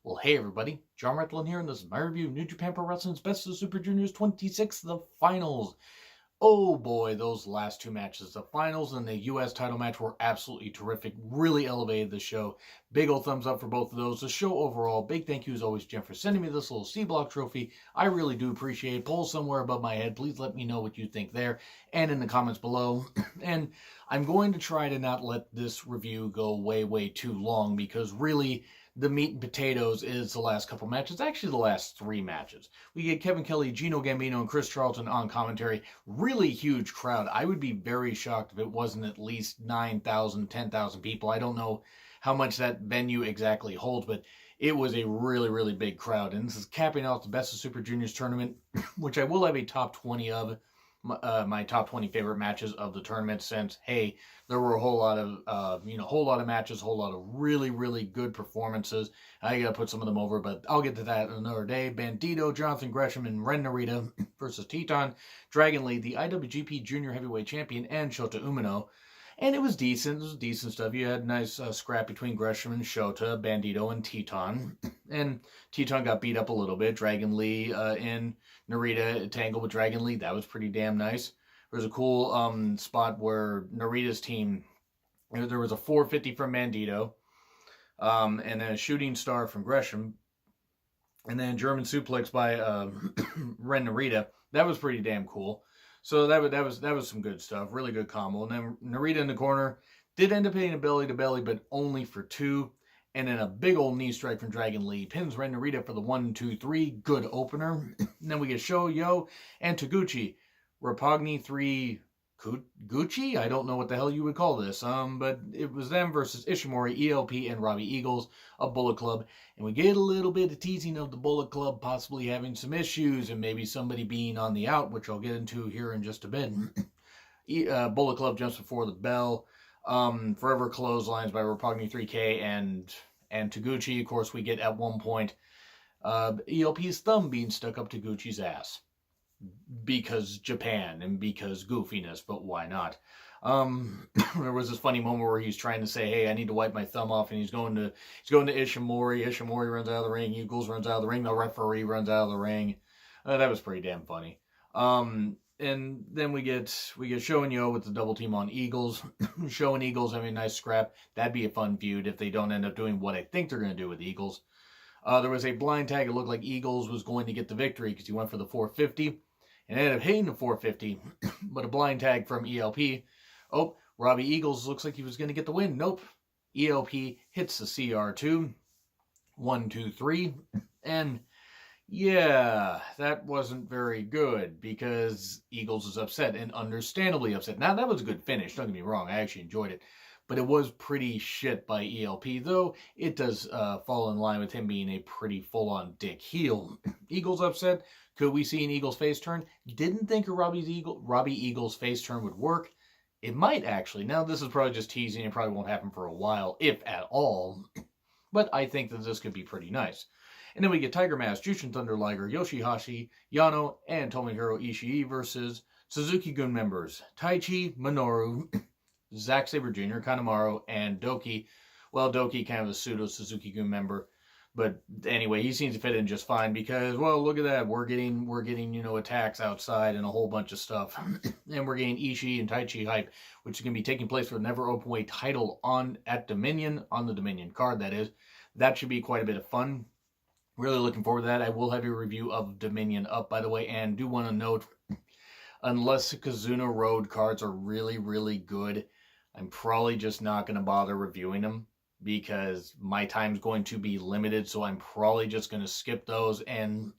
Well, hey everybody, John Rathlin here, and this is my review of New Japan Pro Wrestling's Best of Super Juniors 26, the finals. Oh boy, those last two matches, the finals and the U.S. title match, were absolutely terrific. Really elevated the show. Big old thumbs up for both of those. The show overall, big thank you as always, Jim, for sending me this little C-Block trophy. I really do appreciate it. Poll somewhere above my head. Please let me know what you think there and in the comments below. And I'm going to try to not let this review go way too long, because really, the meat and potatoes is the last couple matches. Actually, the last three matches. We get Kevin Kelly, Gino Gambino, and Chris Charlton on commentary. Really huge crowd. I would be very shocked if it wasn't at least 9,000, 10,000 people. I don't know how much that venue exactly holds, but it was a really big crowd. And this is capping off the Best of Super Juniors tournament, which I will have a top 20 of. My top 20 favorite matches of the tournament, since, hey, there were a whole lot of matches, a whole lot of really good performances. I gotta put some of them over, but I'll get to that another day. Bandito, Jonathan Gresham, and Ren Narita versus Teton, Dragon Lee, the IWGP Junior Heavyweight Champion, and Shota Umino. And it was decent. It was decent stuff. You had a nice scrap between Gresham and Shota, Bandito, and Teton. And Teton got beat up a little bit. Dragon Lee and Narita tangled with Dragon Lee. That was pretty damn nice. There was a cool spot where Narita's team, there was a 450 from Bandito, and then a shooting star from Gresham, and then German suplex by Ren Narita. That was pretty damn cool. So that was some good stuff. Really good combo. And then Narita in the corner did end up hitting a belly to belly, but only for two. And then a big old knee strike from Dragon Lee pins Ren Narita for the 1-2-3. Good opener. And then we get Yo and Taguchi. Roppongi 3 Gucci? I don't know what the hell you would call this. But it was them versus Ishimori, ELP, and Robbie Eagles, a Bullet Club. And we get a little bit of teasing of the Bullet Club possibly having some issues and maybe somebody being on the out, which I'll get into here in just a bit. Bullet Club jumps before the bell. Forever clotheslines by Roppongi 3K and Taguchi. Of course, we get at one point ELP's thumb being stuck up Taguchi's ass. Because Japan and because goofiness, but why not? There was this funny moment where he's trying to say, "Hey, I need to wipe my thumb off," and he's going to Ishimori. Ishimori runs out of the ring. Eagles runs out of the ring. The referee runs out of the ring. That was pretty damn funny. And then we get Sho and Yo with the double team on Eagles. Sho and Eagles having a nice scrap. That'd be a fun feud if they don't end up doing what I think they're going to do with Eagles. There was a blind tag. It looked like Eagles was going to get the victory because he went for the 450. And ended up hitting the 450, but a blind tag from ELP. Oh, Robbie Eagles looks like he was going to get the win. Nope. ELP hits the CR2. 1, 2, 3. And yeah, that wasn't very good because Eagles was upset, and understandably upset. Now, that was a good finish. Don't get me wrong. I actually enjoyed it. But it was pretty shit by ELP, though it does fall in line with him being a pretty full-on dick heel. Eagles upset. Could we see an Eagles face turn? Didn't think a Robbie Eagles face turn would work. It might actually. Now, this is probably just teasing. It probably won't happen for a while, if at all. But I think that this could be pretty nice. And then we get Tiger Mask, Jushin Thunder Liger, Yoshihashi, Yano, and Tomohiro Ishii versus Suzuki-gun members Taichi, Minoru, Zack Sabre Jr., Kanemaru, and Doki. Well, Doki kind of a pseudo Suzuki-gun member. But anyway, he seems to fit in just fine because, well, look at that. We're getting attacks outside and a whole bunch of stuff. And we're getting Ishii and Taichi hype, which is going to be taking place for the Never Openweight title on the Dominion card, that is. That should be quite a bit of fun. Really looking forward to that. I will have a review of Dominion up, by the way, and do want to note, unless the Kazuna Road cards are really good, I'm probably just not going to bother reviewing them, because my time's going to be limited, so I'm probably just going to skip those and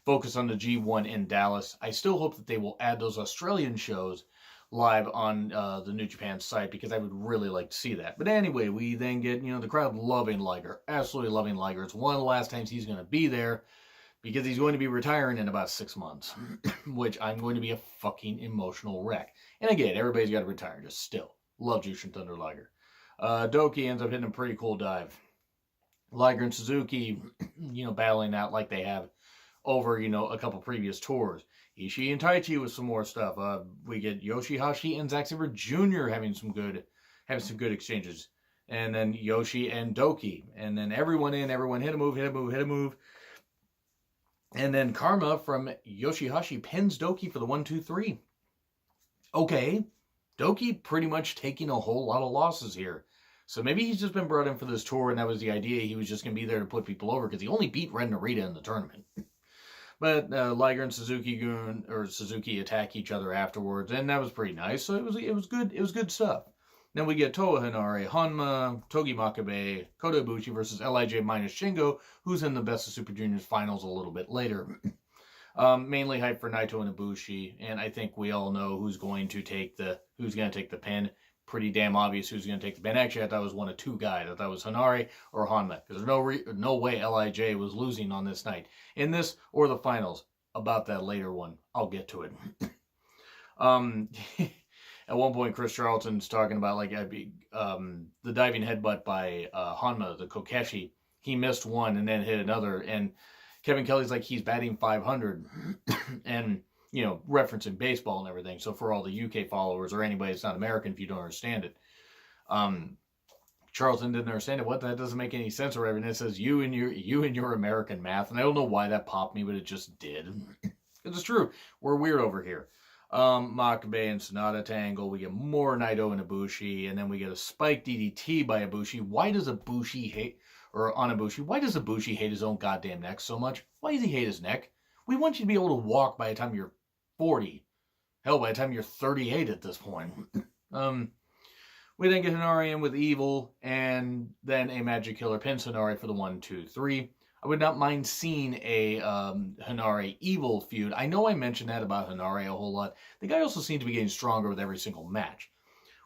focus on the G1 in Dallas. I still hope that they will add those Australian shows live on the New Japan site, because I would really like to see that. But anyway, we then get, the crowd loving Liger, absolutely loving Liger. It's one of the last times he's going to be there, because he's going to be retiring in about 6 months, which I'm going to be a fucking emotional wreck. And again, everybody's got to retire, just still. Love Jushin Thunder Liger. Doki ends up hitting a pretty cool dive. Liger and Suzuki, battling out like they have over, a couple previous tours. Ishii and Taichi with some more stuff. We get Yoshihashi and Zack Sabre Jr. having some good exchanges. And then Yoshi and Doki. And then everyone hit a move. And then Karma from Yoshihashi pins Doki for the 1-2-3. Okay, Doki pretty much taking a whole lot of losses here. So maybe he's just been brought in for this tour, and that was the idea. He was just going to be there to put people over, because he only beat Ren Narita in the tournament. But Liger and Suzuki attack each other afterwards, and that was pretty nice. So it was good. It was good stuff. Then we get Toa Henare, Hanma, Togi Makabe, Kota Ibushi versus LIJ minus Shingo, who's in the Best of Super Juniors finals a little bit later. Mainly hyped for Naito and Ibushi, and I think we all know who's going to take the pin. Pretty damn obvious who's going to take the pin. Actually, I thought it was one of two guys. I thought it was Henare or Hanma, because there's no way LIJ was losing on this night. In this or the finals. About that later one. I'll get to it. At one point, Chris Charlton's talking about the diving headbutt by Hanma, the Kokeshi. He missed one and then hit another, and Kevin Kelly's like, he's batting 500, and referencing baseball and everything. So for all the UK followers or anybody that's not American, if you don't understand it, Charlton didn't understand it. What? That doesn't make any sense or whatever. And it says you and your American math, and I don't know why that popped me, but it just did. It's true. We're weird over here. Makabe and Sonata tangle. We get more Naito and Ibushi, and then we get a spike DDT by Ibushi. Why does Ibushi hate his own goddamn neck so much? Why does he hate his neck? We want you to be able to walk by the time you're 40. Hell, by the time you're 38 at this point. We then get Henare in with Evil, and then a Magic Killer pins Henare for the 1-2-3. I would not mind seeing a Henare Evil feud. I know I mentioned that about Henare a whole lot. The guy also seems to be getting stronger with every single match.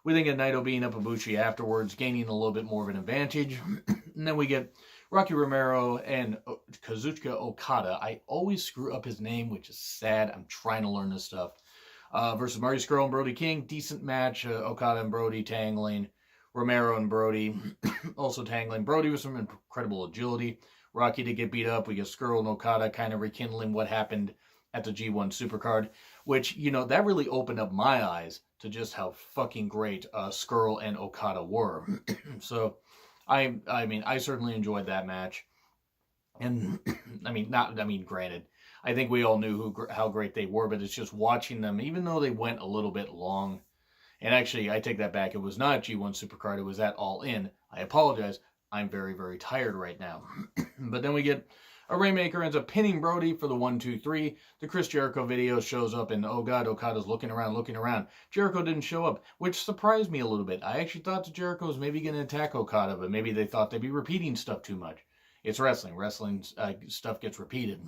We then get Naito beating up Ibushi afterwards, gaining a little bit more of an advantage. And then we get Rocky Romero and Kazuchika Okada. I always screw up his name, which is sad. I'm trying to learn this stuff. Versus Marty Scurll and Brody King. Decent match. Okada and Brody tangling. Romero and Brody also tangling. Brody with some incredible agility. Rocky to get beat up. We get Scurll and Okada kind of rekindling what happened at the G1 Supercard, which, that really opened up my eyes to just how fucking great Scurll and Okada were. So, I certainly enjoyed that match. And, granted, I think we all knew how great they were, but it's just watching them, even though they went a little bit long. And actually, I take that back. It was not G1 Supercard. It was at All In. I apologize. I'm very, very tired right now. But then we get a Rainmaker ends up pinning Brody for the 1-2-3. The Chris Jericho video shows up, and oh god, Okada's looking around. Jericho didn't show up, which surprised me a little bit. I actually thought that Jericho was maybe going to attack Okada, but maybe they thought they'd be repeating stuff too much. It's wrestling. Wrestling stuff gets repeated.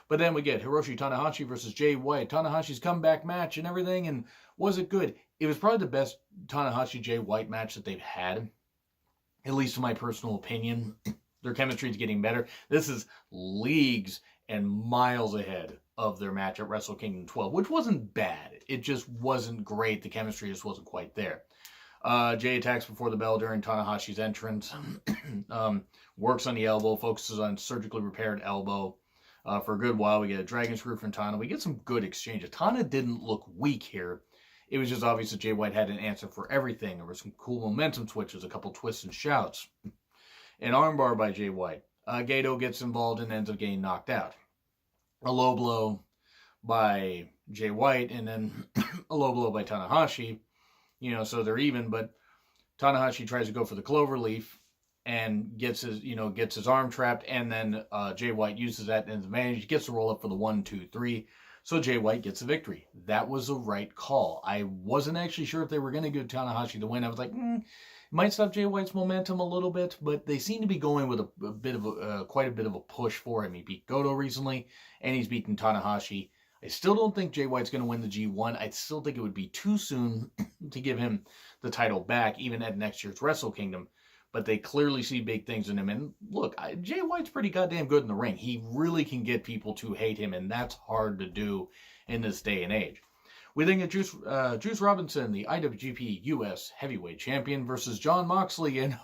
But then we get Hiroshi Tanahashi versus Jay White. Tanahashi's comeback match and everything, and was it good? It was probably the best Tanahashi-Jay White match that they've had, at least in my personal opinion. Their chemistry is getting better. This is leagues and miles ahead of their match at Wrestle Kingdom 12, which wasn't bad. It just wasn't great. The chemistry just wasn't quite there. Jay attacks before the bell during Tanahashi's entrance. Works on the elbow, focuses on surgically repaired elbow. For a good while, we get a dragon screw from Tana. We get some good exchanges. Tana didn't look weak here. It was just obvious that Jay White had an answer for everything. There were some cool momentum switches, a couple twists and shouts. An armbar by Jay White. Gato gets involved and ends up getting knocked out. A low blow by Jay White, and then a low blow by Tanahashi. So they're even, but Tanahashi tries to go for the cloverleaf and gets his arm trapped, and then Jay White uses that and advantage, gets the roll up for the 1-2-3. So Jay White gets the victory. That was the right call. I wasn't actually sure if they were going to give Tanahashi the win. I was like, it might stop Jay White's momentum a little bit, but they seem to be going with quite a bit of a push for him. He beat Goto recently, and he's beaten Tanahashi. I still don't think Jay White's going to win the G1. I still think it would be too soon to give him the title back, even at next year's Wrestle Kingdom. But they clearly see big things in him. And look, Jay White's pretty goddamn good in the ring. He really can get people to hate him, and that's hard to do in this day and age. We then get Juice Robinson, the IWGP US Heavyweight Champion, versus Jon Moxley. And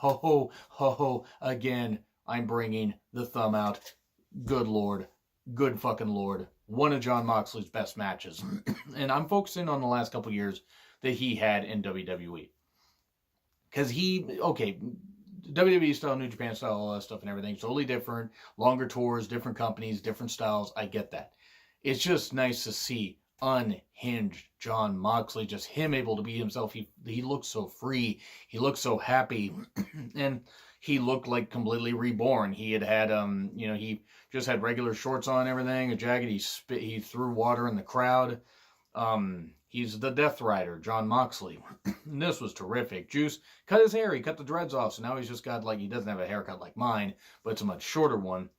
again, I'm bringing the thumb out. Good Lord. Good fucking Lord. One of Jon Moxley's best matches. And I'm focusing on the last couple years that he had in WWE. Because WWE style, New Japan style, all that stuff and everything, totally different. Longer tours, different companies, different styles. I get that. It's just nice to see unhinged Jon Moxley, just him able to be himself. He looked so free. He looked so happy. And he looked like completely reborn. He had he just had regular shorts on and everything, a jacket. He threw water in the crowd. He's the Death Rider, Jon Moxley. And this was terrific. Juice cut his hair. He cut the dreads off, so now he's just got, like, he doesn't have a haircut like mine, but it's a much shorter one.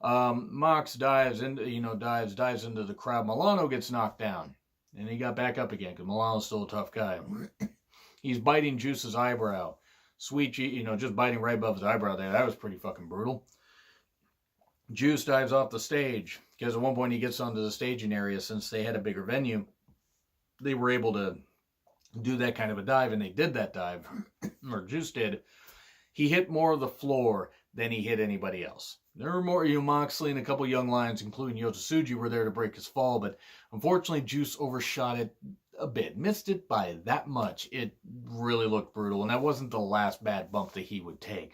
Mox dives into the crowd. Milano gets knocked down, and he got back up again because Milano's still a tough guy. He's biting Juice's eyebrow. Sweet G, just biting right above his eyebrow there. That was pretty fucking brutal. Juice dives off the stage because at one point he gets onto the staging area. Since they had a bigger venue, they were able to do that kind of a dive, and they did that dive, or Juice did. He hit more of the floor than he hit anybody else. There were more, Moxley and a couple young lions, including Yota Tsuji, were there to break his fall, but unfortunately Juice overshot it a bit, missed it by that much. It really looked brutal, and that wasn't the last bad bump that he would take.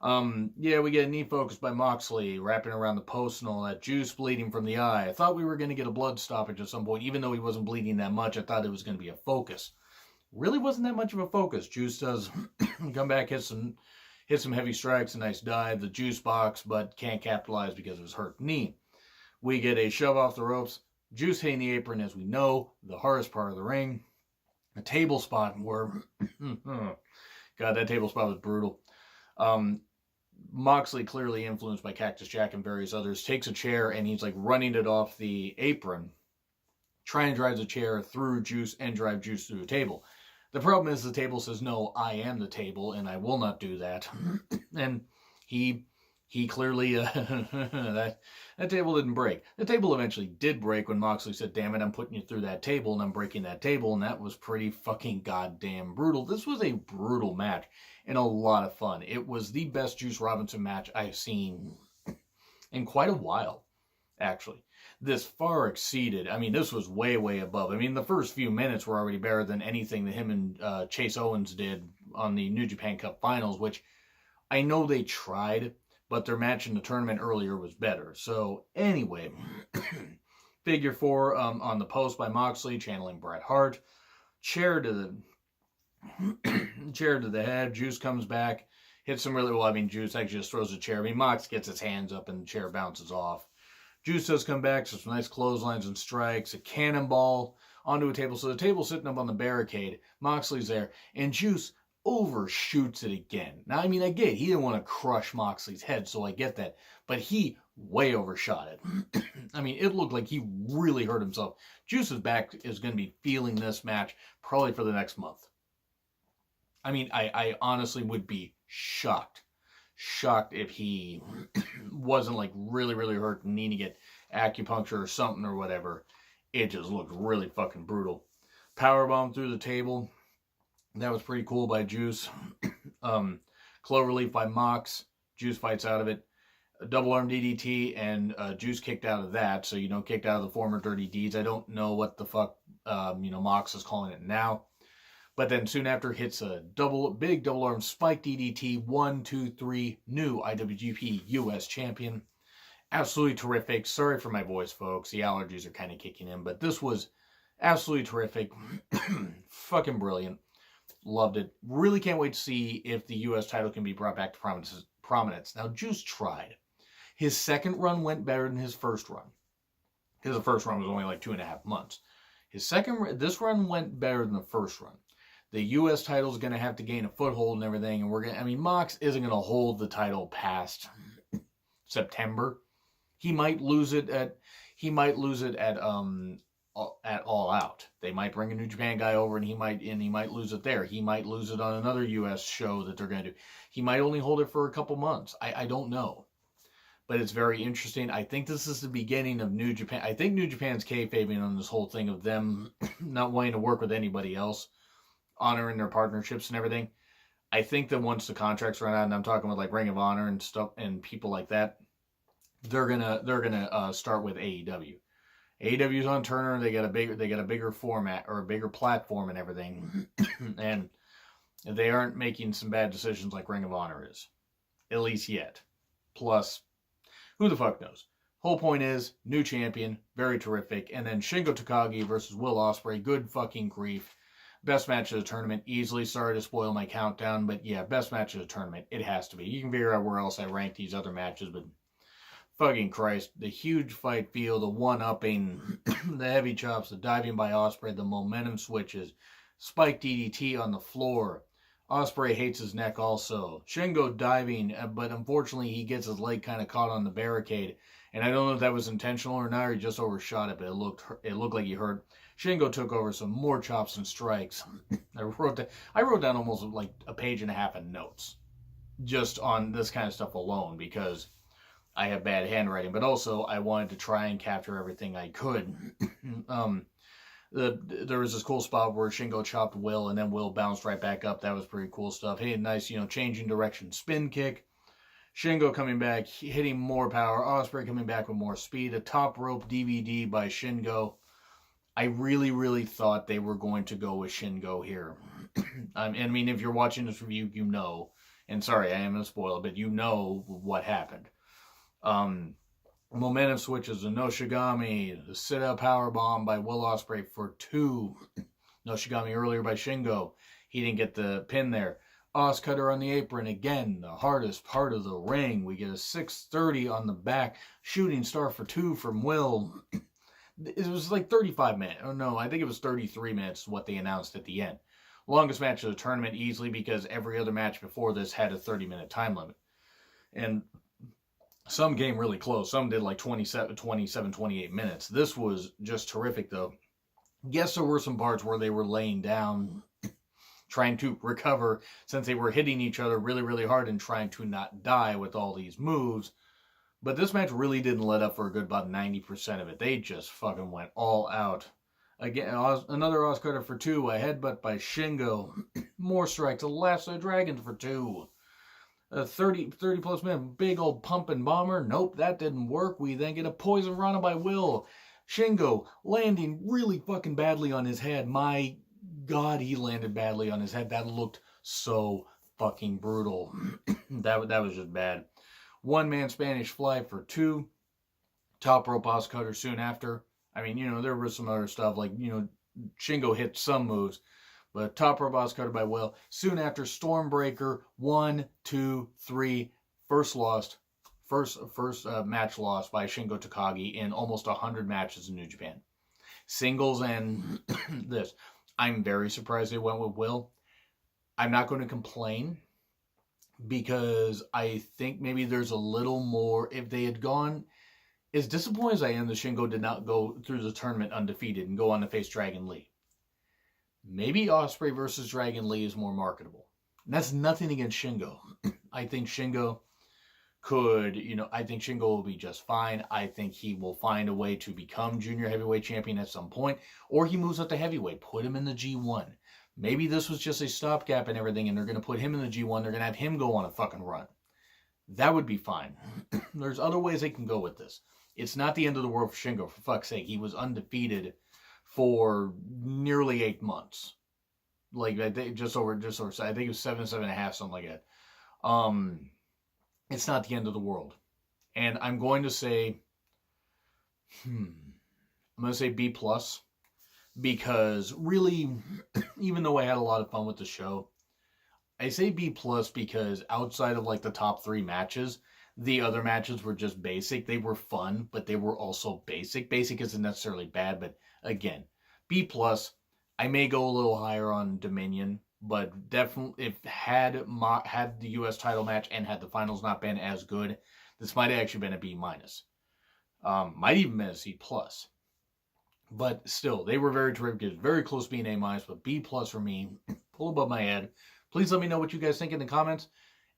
We get a knee focus by Moxley, wrapping around the post and all that. Juice bleeding from the eye. I thought we were going to get a blood stoppage at some point, even though he wasn't bleeding that much. I thought it was going to be a focus. Really wasn't that much of a focus. Juice does come back, hit some heavy strikes, a nice dive, the Juice box, but can't capitalize because of his hurt knee. We get a shove off the ropes. Juice hitting the apron, as we know, the hardest part of the ring. A table spot where, God, that table spot was brutal. Moxley, clearly influenced by Cactus Jack and various others, takes a chair and he's like running it off the apron, trying to drive the chair through Juice and drive Juice through the table. The problem is the table says, no, I am the table and I will not do that. And he clearly, that table didn't break. The table eventually did break when Moxley said, damn it, I'm putting you through that table and I'm breaking that table. And that was pretty fucking goddamn brutal. This was a brutal match and a lot of fun. It was the best Juice Robinson match I've seen in quite a while, actually. This far exceeded, this was way, way above. The first few minutes were already better than anything that him and Chase Owens did on the New Japan Cup Finals, which I know they tried, but their match in the tournament earlier was better. So anyway, figure 4 on the post by Moxley, channeling Bret Hart. Chair to the head. Juice comes back, hits him really well. Juice actually just throws the chair. Mox gets his hands up and the chair bounces off. Juice does come back, so some nice clotheslines and strikes, a cannonball onto a table. So the table's sitting up on the barricade. Moxley's there, and Juice overshoots it again. Now, I get it. He didn't want to crush Moxley's head, so I get that. But he way overshot it. It looked like he really hurt himself. Juice's back is going to be feeling this match probably for the next month. I honestly would be shocked if he wasn't like really, really hurt and needing to get acupuncture or something or whatever. It just looked really fucking brutal. Powerbomb through the table. That was pretty cool by Juice. Cloverleaf by Mox. Juice fights out of it. A double arm DDT and Juice kicked out of that. So, kicked out of the former Dirty Deeds. I don't know what the fuck, Mox is calling it now. But then soon after hits a big double arm spike DDT. 1, 2, 3. New IWGP US champion. Absolutely terrific. Sorry for my voice, folks. The allergies are kind of kicking in. But this was absolutely terrific. Fucking brilliant. Loved it. Really can't wait to see if the US title can be brought back to prominence. Now, Juice tried. His second run went better than his first run. Because the first run was only like 2.5 months. This run went better than the first run. The U.S. title is going to have to gain a foothold and everything, and Mox isn't going to hold the title past September. He might lose it at All Out. They might bring a New Japan guy over, and he might lose it there. He might lose it on another U.S. show that they're going to do. He might only hold it for a couple months. I don't know. But it's very interesting. I think this is the beginning of New Japan. I think New Japan's kayfabing on this whole thing of them not wanting to work with anybody else, honoring their partnerships and everything. I think that once the contracts run out, and I'm talking with like Ring of Honor and stuff and people like that, they're gonna start with AEW. AEW's on Turner. They got a bigger format or a bigger platform and everything, and They aren't making some bad decisions like Ring of Honor is. At least yet. Plus, who the fuck knows? Whole point is, new champion, very terrific. And then Shingo Takagi versus Will Ospreay, good fucking grief. Best match of the tournament, easily. Sorry to spoil my countdown, but yeah, best match of the tournament. It has to be. You can figure out where else I rank these other matches, but fucking Christ. The huge fight feel, the one-upping, the heavy chops, the diving by Ospreay, the momentum switches, spike DDT on the floor. Ospreay hates his neck also. Shingo diving, but unfortunately he gets his leg kind of caught on the barricade. And I don't know if that was intentional or not, or he just overshot it, but it looked like he hurt. Shingo took over some more chops and strikes. I wrote down almost like a page and a half of notes just on this kind of stuff alone because I have bad handwriting, but also I wanted to try and capture everything I could. There was this cool spot where Shingo chopped Will and then Will bounced right back up. That was pretty cool stuff. Hey, nice, changing direction spin kick. Shingo coming back, hitting more power. Ospreay coming back with more speed. A top rope DVD by Shingo. I really, really thought they were going to go with Shingo here. I mean, if you're watching this review, you know. And sorry, I am going to spoil it, but you know what happened. Momentum switches, the Noshigami, the sit-up powerbomb by Will Ospreay for 2. Noshigami earlier by Shingo. He didn't get the pin there. Os cutter on the apron again, the hardest part of the ring. We get a 630 on the back. Shooting star for 2 from Will. It was like 35 minutes. Oh no, I think it was 33 minutes what they announced at the end. Longest match of the tournament easily because every other match before this had a 30-minute time limit. And some came really close. Some did like 27, 28 minutes. This was just terrific though. Yes, there were some parts where they were laying down, trying to recover since they were hitting each other really, really hard and trying to not die with all these moves. But this match really didn't let up for a good about 90% of it. They just fucking went all out. Again, another Os cutter for 2. A headbutt by Shingo. More strikes. A lasso dragon for 2. 30 plus minute big old pump and bomber. Nope, that didn't work. We then get a poison rana by Will. Shingo landing really fucking badly on his head. My God, he landed badly on his head. That looked so fucking brutal. that was just bad. One-man Spanish fly for 2. Top rope Os cutter soon after. I mean, there was some other stuff like, Shingo hit some moves. But top rope Os cutter by Will. Soon after, Stormbreaker. 1, 2, 3. First match lost by Shingo Takagi in almost 100 matches in New Japan. Singles and this. I'm very surprised they went with Will. I'm not going to complain because I think maybe there's a little more. If they had gone, as disappointed as I am that Shingo did not go through the tournament undefeated and go on to face Dragon Lee. Maybe Ospreay versus Dragon Lee is more marketable. And that's nothing against Shingo. I think Shingo I think Shingo will be just fine. I think he will find a way to become junior heavyweight champion at some point. Or he moves up to heavyweight. Put him in the G1. Maybe this was just a stopgap and everything, and they're going to put him in the G1. They're going to have him go on a fucking run. That would be fine. There's other ways they can go with this. It's not the end of the world for Shingo, for fuck's sake. He was undefeated for nearly 8 months. Like, I think just over, I think it was 7.5, something like that. It's not the end of the world. And I'm going to say, B+, because really, even though I had a lot of fun with the show, I say B+ because outside of like the top 3 matches, the other matches were just basic. They were fun, but they were also basic. Basic isn't necessarily bad, but again, B+. I may go a little higher on Dominion, but definitely if had the U.S. title match and had the finals not been as good, this might have actually been a B-. Might even been a C+. But still, they were very terrific. It was very close to being A-, but B+ for me, pull above my head. Please let me know what you guys think in the comments.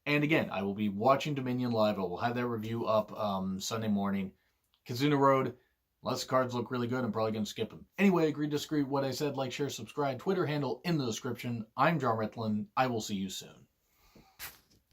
And again, I will be watching Dominion live. I will have that review up Sunday morning. Kizuna Road, unless the cards look really good, I'm probably going to skip them. Anyway, agree, disagree with what I said. Like, share, subscribe. Twitter handle in the description. I'm John Ritlin. I will see you soon.